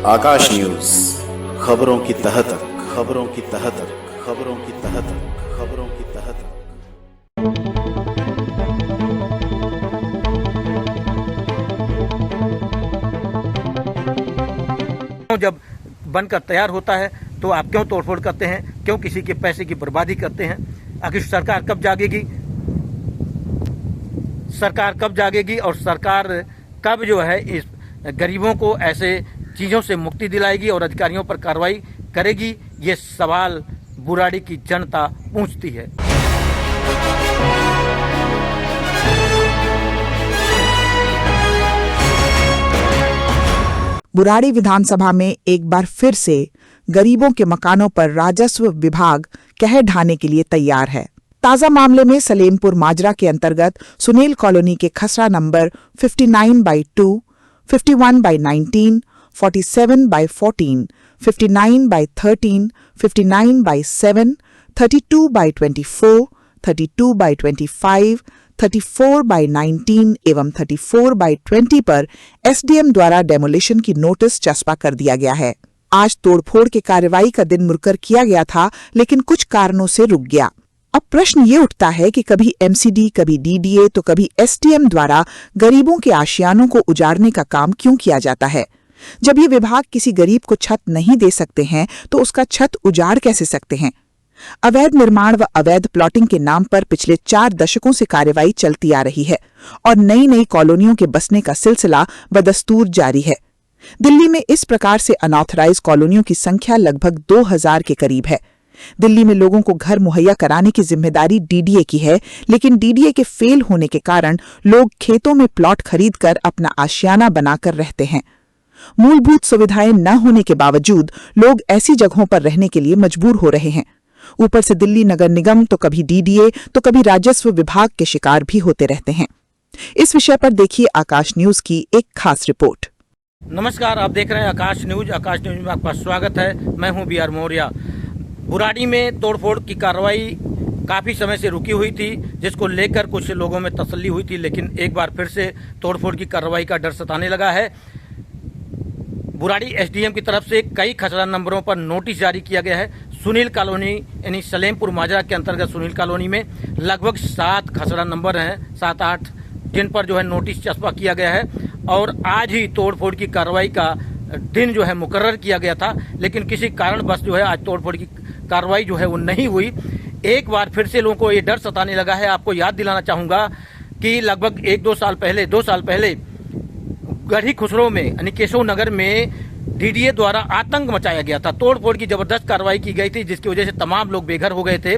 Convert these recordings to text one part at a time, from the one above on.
आकाश news, खबरों की तह तक, खबरों की तह तक, खबरों की तह तक, खबरों की तह तक। जब बनकर तैयार होता है तो आप क्यों तोड़फोड़ करते हैं, क्यों किसी के पैसे की बर्बादी करते हैं? आखिर सरकार कब जागेगी? सरकार कब जागेगी और सरकार कब जो है इस गरीबों को ऐसे चीज़ों से मुक्ति दिलाएगी और अधिकारियों पर कार्रवाई करेगी? ये सवाल बुराड़ी की जनता पूछती है। बुराड़ी विधानसभा में एक बार फिर से गरीबों के मकानों पर राजस्व विभाग कहर ढाने के लिए तैयार है। ताजा मामले में सलेमपुर माजरा के अंतर्गत सुनील कॉलोनी के खसरा नंबर 59/2, 51/19, 47/14, 59/13, 59/7, 32/24, 32/25, 34/19 एवं 34/20 पर एसडीएम द्वारा डेमोलिशन की नोटिस चस्पा कर दिया गया है। आज तोड़फोड़ की कार्रवाई का दिन मुकर किया गया था, लेकिन कुछ कारणों से रुक गया। अब प्रश्न ये उठता है कि कभी एमसीडी, कभी डीडीए तो कभी एसडीएम द्वारा गरीबों के आशियानों को उजाड़ने का काम क्यों किया जाता है? जब ये विभाग किसी गरीब को छत नहीं दे सकते हैं तो उसका छत उजाड़ कैसे सकते हैं? अवैध निर्माण व अवैध प्लॉटिंग के नाम पर पिछले 4 दशकों से कार्रवाई चलती आ रही है और नई नई कॉलोनियों के बसने का सिलसिला बदस्तूर जारी है। दिल्ली में इस प्रकार से अनऑथराइज कॉलोनियों की संख्या लगभग 2000 के करीब है। दिल्ली में लोगों को घर मुहैया कराने की जिम्मेदारी डीडीए की है, लेकिन डीडीए के फेल होने के कारण लोग खेतों में प्लॉट खरीदकर अपना आशियाना बनाकर रहते हैं। मूलभूत सुविधाएं न होने के बावजूद लोग ऐसी जगहों पर रहने के लिए मजबूर हो रहे हैं। ऊपर से दिल्ली नगर निगम तो कभी डीडीए तो कभी राजस्व विभाग के शिकार भी होते रहते हैं। इस विषय पर देखिए आकाश न्यूज की एक खास रिपोर्ट। नमस्कार, आप देख रहे हैं आकाश न्यूज। आकाश न्यूज में आपका स्वागत है। मैं हूं बीआर मौर्य। बुराड़ी में तोड़फोड़ की कार्रवाई काफ़ी समय से रुकी हुई थी, जिसको लेकर कुछ लोगों में तसल्ली हुई थी, लेकिन एक बार फिर से तोड़फोड़ की कार्रवाई का डर सताने लगा है। बुराड़ी एसडीएम की तरफ से कई खसरा नंबरों पर नोटिस जारी किया गया है। सुनील कॉलोनी यानी सलेमपुर माजरा के अंतर्गत सुनील कॉलोनी में लगभग 7 खसरा नंबर हैं, 7-8, जिन पर जो है नोटिस चस्पा किया गया है और आज ही तोड़फोड़ की कार्रवाई का दिन जो है मुकर्रर किया गया था, लेकिन किसी कारणवश जो है आज तोड़फोड़ की कार्रवाई जो है वो नहीं हुई। एक बार फिर से लोगों को ये डर सताने लगा है। आपको याद दिलाना चाहूँगा कि लगभग 2 साल पहले गढ़ी खुसरो में यानी केशव नगर में डीडीए द्वारा आतंक मचाया गया था। तोड़फोड़ की जबरदस्त कार्रवाई की गई थी, जिसकी वजह से तमाम लोग बेघर हो गए थे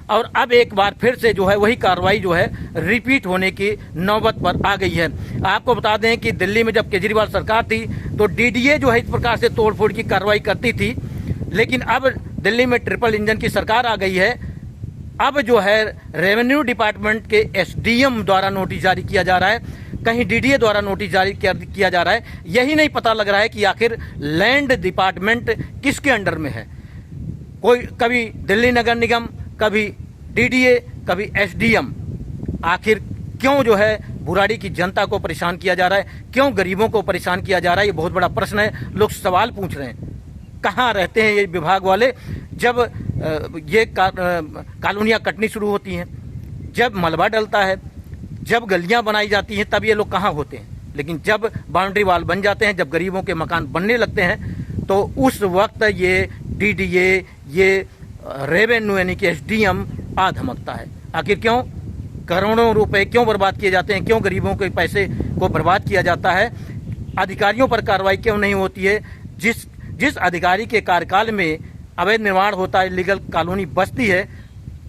और अब एक बार फिर से जो है वही कार्रवाई जो है रिपीट होने की नौबत पर आ गई है। आपको बता दें कि दिल्ली में जब केजरीवाल सरकार थी तो डीडीए जो है इस प्रकार से तोड़फोड़ की कार्रवाई करती थी, लेकिन अब दिल्ली में ट्रिपल इंजन की सरकार आ गई है। अब जो है रेवेन्यू डिपार्टमेंट के एसडीएम द्वारा नोटिस जारी किया जा रहा है, कहीं डीडीए द्वारा नोटिस जारी किया जा रहा है। यही नहीं पता लग रहा है कि आखिर लैंड डिपार्टमेंट किसके अंडर में है। कोई कभी दिल्ली नगर निगम, कभी डीडीए, कभी एसडीएम। आखिर क्यों जो है बुराड़ी की जनता को परेशान किया जा रहा है, क्यों गरीबों को परेशान किया जा रहा है? ये बहुत बड़ा प्रश्न है। लोग सवाल पूछ रहे हैं, कहाँ रहते हैं ये विभाग वाले? जब ये कॉलोनियाँ कटनी शुरू होती हैं, जब मलबा डलता है, जब गलियां बनाई जाती हैं, तब ये लोग कहाँ होते हैं? लेकिन जब बाउंड्री वाल बन जाते हैं, जब गरीबों के मकान बनने लगते हैं, तो उस वक्त ये डीडीए, ये रेवेन्यू यानी कि एसडीएम आ धमकता है। आखिर क्यों? करोड़ों रुपए क्यों बर्बाद किए जाते हैं? क्यों गरीबों के पैसे को बर्बाद किया जाता है? अधिकारियों पर कार्रवाई क्यों नहीं होती है? जिस अधिकारी के कार्यकाल में अवैध निर्माण होता है, इलीगल कॉलोनी बसती है,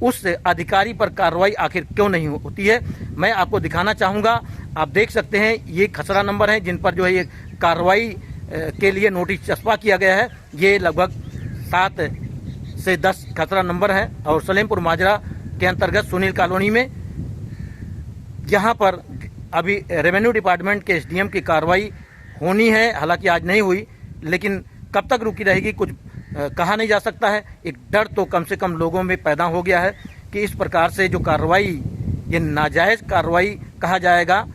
उस अधिकारी पर कार्रवाई आखिर क्यों नहीं होती है? मैं आपको दिखाना चाहूँगा। आप देख सकते हैं ये खसरा नंबर हैं जिन पर जो है ये कार्रवाई के लिए नोटिस चस्पा किया गया है। ये लगभग 7 से 10 खसरा नंबर हैं और सलेमपुर माजरा के अंतर्गत सुनील कॉलोनी में यहाँ पर अभी रेवेन्यू डिपार्टमेंट के एसडीएम की कार्रवाई होनी है। हालांकि आज नहीं हुई, लेकिन कब तक रुकी रहेगी कुछ कहा नहीं जा सकता है। एक डर तो कम से कम लोगों में पैदा हो गया है कि इस प्रकार से जो कार्रवाई, ये नाजायज़ कार्रवाई कहा जाएगा।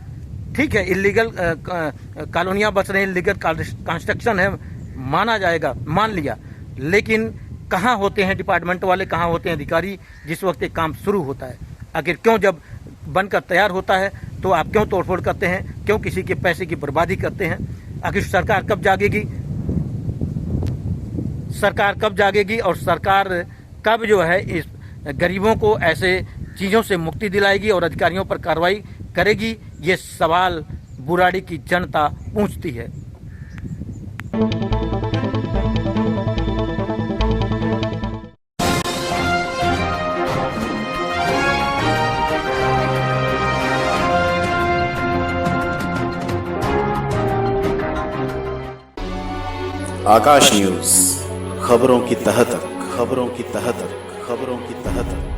ठीक है, इलीगल कॉलोनियाँ बस रही हैं, इलीगल कंस्ट्रक्शन है, माना जाएगा, मान लिया, लेकिन कहाँ होते हैं डिपार्टमेंट वाले, कहाँ होते हैं अधिकारी जिस वक्त ये काम शुरू होता है? आखिर क्यों जब बनकर तैयार होता है तो आप क्यों तोड़फोड़ करते हैं, क्यों किसी के पैसे की बर्बादी करते हैं? आखिर सरकार कब जागेगी? सरकार कब जागेगी और सरकार कब जो है इस गरीबों को ऐसे चीज़ों से मुक्ति दिलाएगी और अधिकारियों पर कार्रवाई करेगी? ये सवाल बुराड़ी की जनता पूछती है। आकाश न्यूज, खबरों की तह तक, खबरों की तह तक, खबरों की तह तक।